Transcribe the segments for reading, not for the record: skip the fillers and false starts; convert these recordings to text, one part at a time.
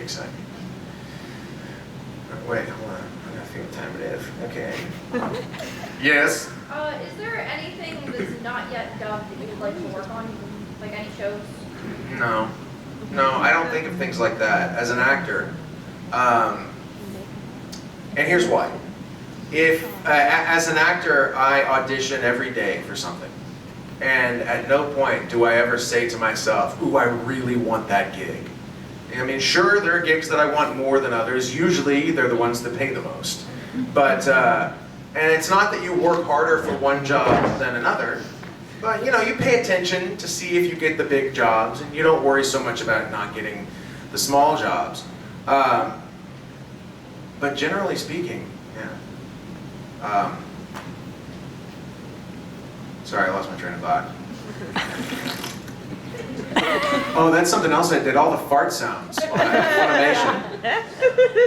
exciting. Wait, hold on. I gotta think what time it is. Okay. Yes? Is there anything that's not yet dubbed that you would like to work on? Like any shows? No. No, I don't think of things like that as an actor. And here's why. If, as an actor, I audition every day for something. And at no point do I ever say to myself, ooh, I really want that gig. I mean, sure, there are gigs that I want more than others. Usually, they're the ones that pay the most. But, and it's not that you work harder for one job than another. But, you know, you pay attention to see if you get the big jobs, and you don't worry so much about not getting the small jobs. But generally speaking, yeah. Sorry, I lost my train of thought. Oh, that's something else I did, all the fart sounds. Funimation.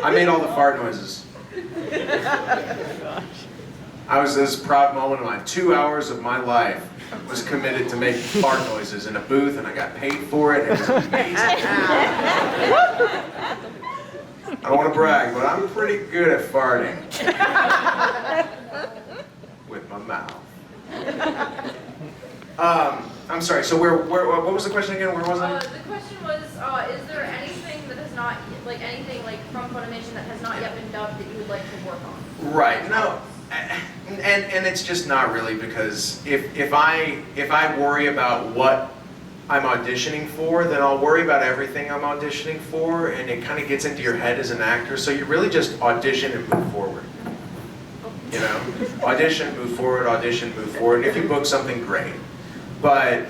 I made all the fart noises. I was this proud moment of mine. 2 hours of my life was committed to making fart noises in a booth, and I got paid for it. It was amazing. I don't want to brag, but I'm pretty good at farting. With my mouth. I'm sorry, so what was the question again? Where was I? The question was, is there anything that has not, like anything like from Funimation that has not yet been dubbed that you would like to work on? Right, no. And it's just not really, because if I worry about what I'm auditioning for, then I'll worry about everything I'm auditioning for, and it kind of gets into your head as an actor, so you really just audition and move forward. You know? Audition, move forward, audition, move forward, and if you book something, great. But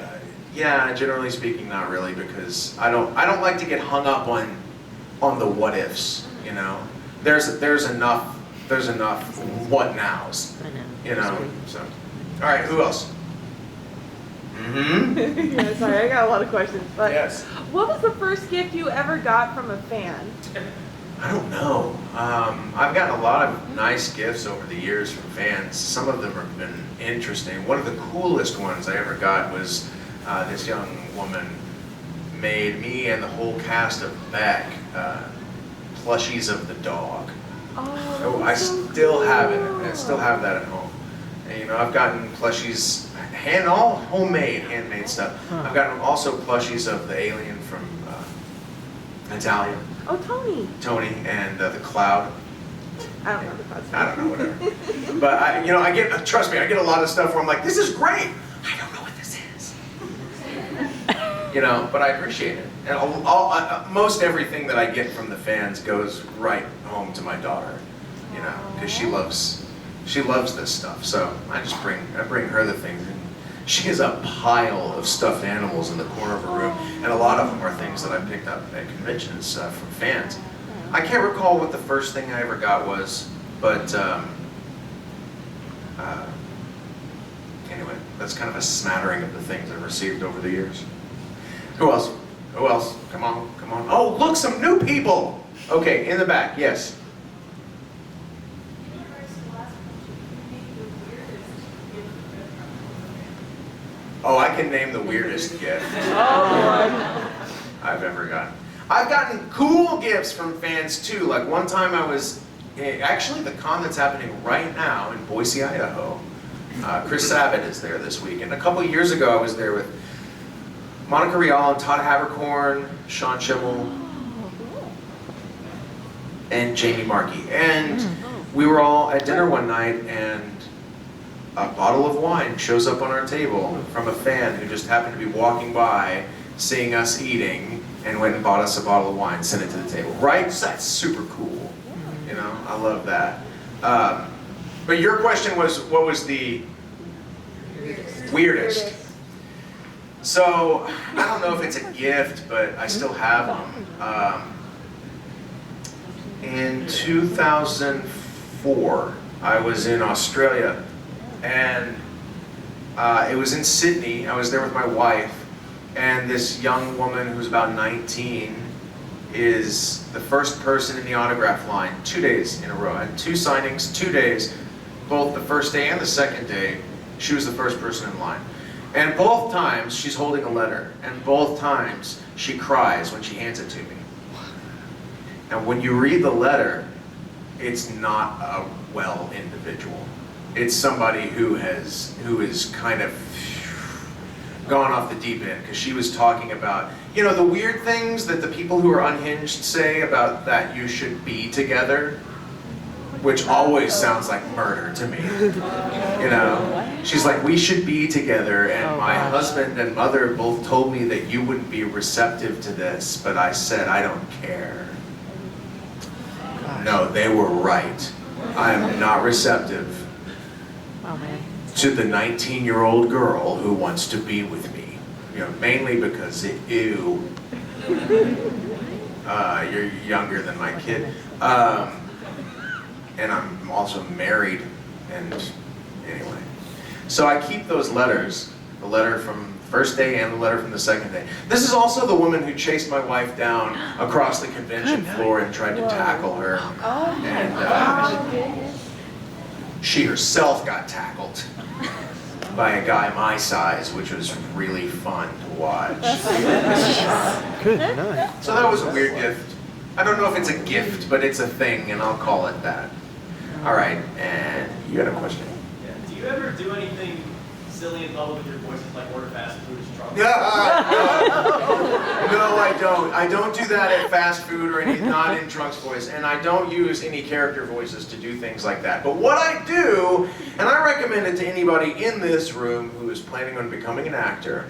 yeah, generally speaking, not really, because I don't like to get hung up on the what ifs, you know? There's enough what nows, you know? So, all right, who else? Mm-hmm. Yeah, sorry, I got a lot of questions. But Yes. what was the first gift you ever got from a fan? I don't know. I've gotten a lot of nice gifts over the years from fans. Some of them have been interesting. One of the coolest ones I ever got was this young woman made me and the whole cast of Beck plushies of the dog. Oh, I so still cool. have it. I still have that at home. And, you know, I've gotten plushies, all homemade, handmade stuff. I've gotten also plushies of the alien from Italia. Oh, Tony and the Cloud. I don't know if that's I don't know, whatever. But you know, trust me, I get a lot of stuff where I'm like, this is great. I don't know what this is. You know, but I appreciate it. And most everything that I get from the fans goes right home to my daughter. You know, because she loves this stuff. So I bring her the things. And she has a pile of stuffed animals in the corner of her room, and a lot of them are things that I picked up at conventions from fans. I can't recall what the first thing I ever got was, but anyway, that's kind of a smattering of the things I've received over the years. Who else? Who else? Come on, come on. Oh, look, some new people! Okay, in the back, yes. Oh, I can name the weirdest gift I've ever gotten. I've gotten cool gifts from fans too. Like one time I was, actually the con that's happening right now in Boise, Idaho. Chris Sabat is there this week. And a couple years ago I was there with Monica Rial and Todd Habercorn, Sean Schimmel, and Jamie Markey. And we were all at dinner one night, and a bottle of wine shows up on our table from a fan who just happened to be walking by, seeing us eating, and went and bought us a bottle of wine, sent it to the table. Right? So that's super cool. You know, I love that. But your question was, what was the weirdest? So, I don't know if it's a gift, but I still have them. In 2004, I was in Australia, and it was in Sydney. I was there with my wife, and this young woman who's about 19 is the first person in the autograph line 2 days in a row. I had 2 signings, 2 days, both the first day and the second day. She was the first person in line. And both times she's holding a letter, and both times she cries when she hands it to me. And when you read the letter, it's not a well individual. It's somebody who is kind of gone off the deep end, because she was talking about, you know, the weird things that the people who are unhinged say about that you should be together, which always sounds like murder to me. You know, she's like, we should be together, and my husband and mother both told me that you wouldn't be receptive to this, but I said, I don't care. No, they were right. I am not receptive to the 19-year-old girl who wants to be with me. You know, mainly because, ew. You're younger than my kid. And I'm also married, and anyway. So I keep those letters, the letter from the first day and the letter from the second day. This is also the woman who chased my wife down across the convention floor and tried to tackle her. And she herself got tackled by a guy my size, which was really fun to watch. Good night. So that was a weird gift. I don't know if it's a gift, but it's a thing, and I'll call it that. All right, and you got a question? Yeah. Do you ever do anything silly in public with your voices, like order fast food as trouble? No, I don't. I don't do that at fast food or any, not in Trunk's voice, and I don't use any character voices to do things like that. But what I do, and I recommend it to anybody in this room who is planning on becoming an actor,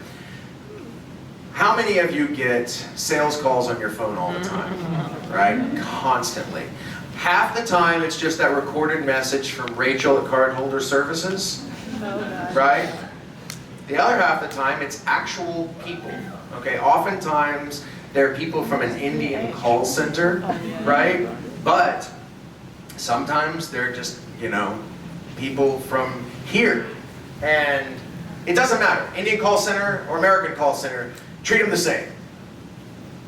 how many of you get sales calls on your phone all the time, right? Constantly. Half the time it's just that recorded message from Rachel at Cardholder Services, right? The other half the time it's actual people, okay? Oftentimes they're people from an Indian call center, right? But sometimes they're just, you know, people from here. And it doesn't matter, Indian call center or American call center, treat them the same.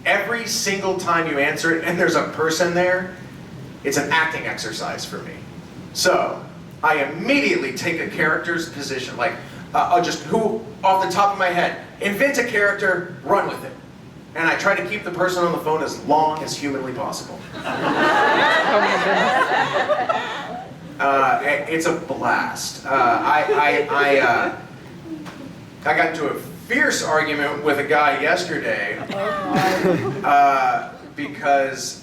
Every single time you answer it and there's a person there, it's an acting exercise for me. So I immediately take a character's position, like I'll just, who, off the top of my head, invent a character, run with it. And I try to keep the person on the phone as long as humanly possible. It's a blast. I got into a fierce argument with a guy yesterday because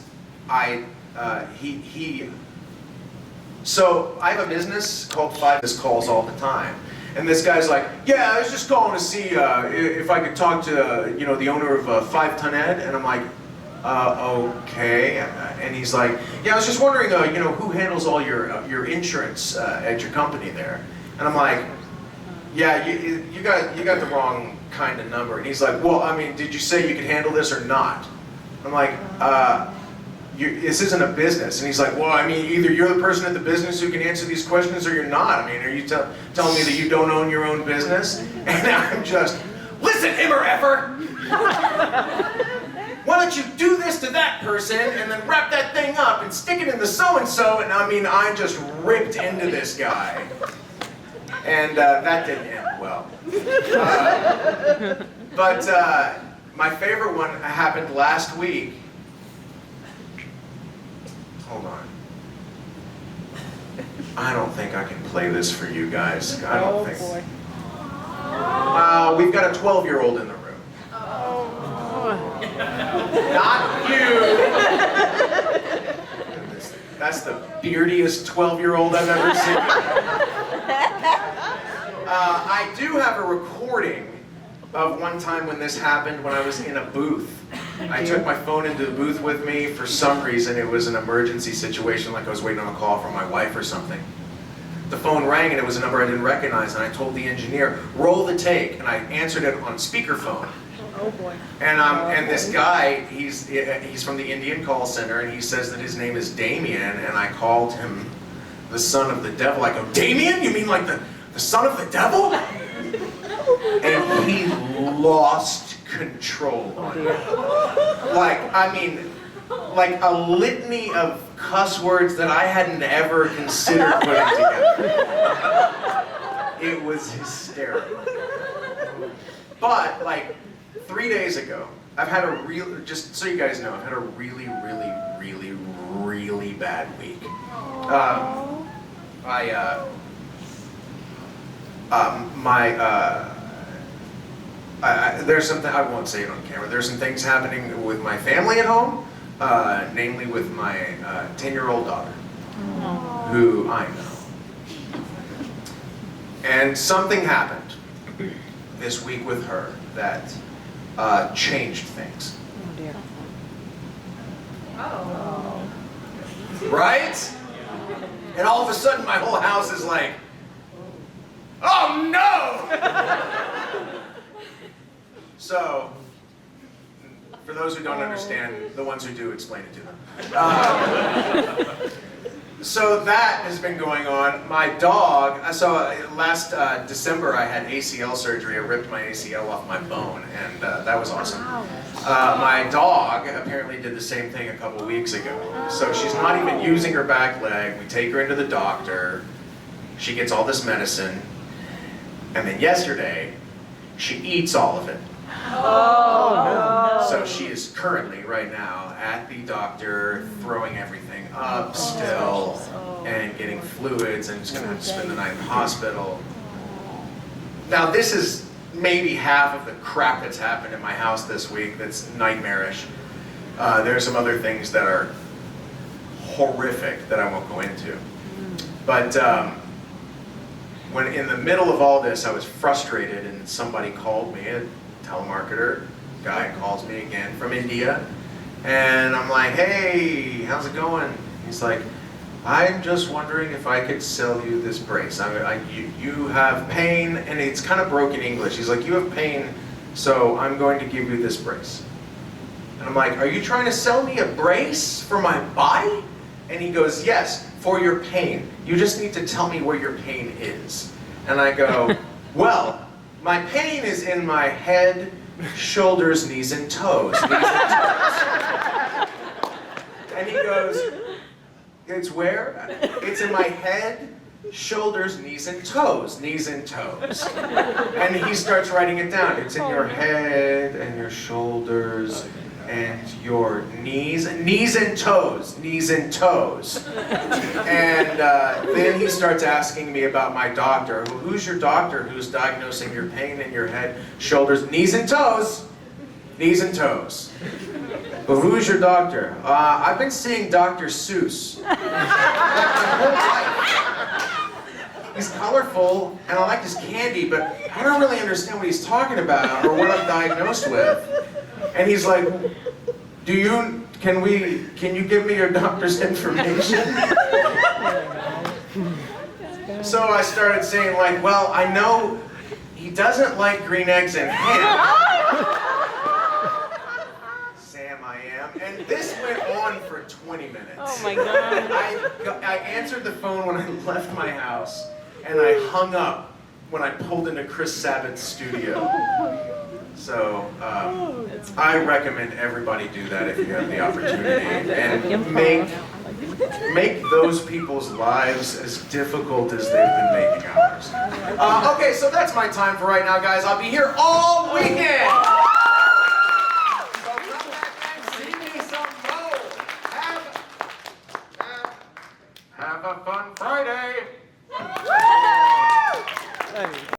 so I have a business called Five Calls all the time. And this guy's like, yeah, I was just calling to see if I could talk to, you know, the owner of 5 Ton Ed. And I'm like, okay. And he's like, yeah, I was just wondering, you know, who handles all your insurance at your company there? And I'm like, yeah, you got the wrong kind of number. And he's like, well, I mean, did you say you could handle this or not? I'm like, this isn't a business. And he's like, well, I mean, either you're the person at the business who can answer these questions or you're not. I mean, are you telling me that you don't own your own business? And I'm just, listen, himmer effer! Why don't you do this to that person and then wrap that thing up and stick it in the so-and-so? And I mean, I just ripped into this guy. And that didn't end well. But my favorite one happened last week. Hold on. I don't think I can play this for you guys. I don't think. Boy. We've got a 12-year-old in the room. Not you. That's the beardiest 12-year-old I've ever seen. I do have a recording of one time when this happened when I was in a booth. I took my phone into the booth with me. For some reason, it was an emergency situation, like I was waiting on a call from my wife or something. The phone rang and it was a number I didn't recognize, and I told the engineer, roll the take, and I answered it on speakerphone. Oh boy. And this guy, he's from the Indian call center, and he says that his name is Damien, and I called him the son of the devil. I go, Damien? You mean like the son of the devil? And he lost control on it. Like, I mean, like a litany of cuss words that I hadn't ever considered putting together. It was hysterical. But, like, 3 days ago, I've had a real, just so you guys know, I've had a really, really, really, really bad week. There's something, I won't say it on camera, there's some things happening with my family at home, namely with my 10-year-old daughter, who I know. And something happened this week with her that changed things. Oh dear. Oh. Right? And all of a sudden my whole house is like, oh no! So, for those who don't understand, the ones who do, explain it to them. So that has been going on. My dog, so last December I had ACL surgery. I ripped my ACL off my bone, and that was awesome. My dog apparently did the same thing a couple weeks ago. So she's not even using her back leg. We take her into the doctor. She gets all this medicine. And then yesterday, she eats all of it. Oh, So she is currently, right now, at the doctor, throwing everything up still, and getting fluids, and is going to have to spend the night in the hospital. Now this is maybe half of the crap that's happened in my house this week that's nightmarish. There are some other things that are horrific that I won't go into. But when in the middle of all this, I was frustrated, and somebody called me, a telemarketer guy calls me again from India, and I'm like, hey, how's it going? He's like, I'm just wondering if I could sell you this brace. You have pain, and it's kind of broken English. He's like, you have pain, so I'm going to give you this brace. And I'm like, are you trying to sell me a brace for my body? And he goes, yes, for your pain. You just need to tell me where your pain is. And I go, well, my pain is in my head, shoulders, knees, and toes. Knees and toes. And he goes, it's where? It's in my head, shoulders, knees, and toes. Knees and toes. And he starts writing it down. It's in your head and your shoulders and your knees and toes. Knees and toes. And then he starts asking me about my doctor. Well, who's your doctor who's diagnosing your pain in your head, shoulders, knees and toes? Knees and toes. But who's your doctor? I've been seeing Dr. Seuss. My whole life. He's colorful, and I like his candy, but I don't really understand what he's talking about or what I'm diagnosed with. And he's like, can you give me your doctor's information? So I started saying like, well, I know he doesn't like green eggs and ham. Sam, I am. And this went on for 20 minutes. Oh my God. I answered the phone when I left my house, and I hung up when I pulled into Chris Sabat's studio. So I recommend everybody do that if you have the opportunity, and make those people's lives as difficult as they've been making ours. Okay, so that's my time for right now, guys. I'll be here all weekend. So come back and see me some more. Have a fun Friday. Hey.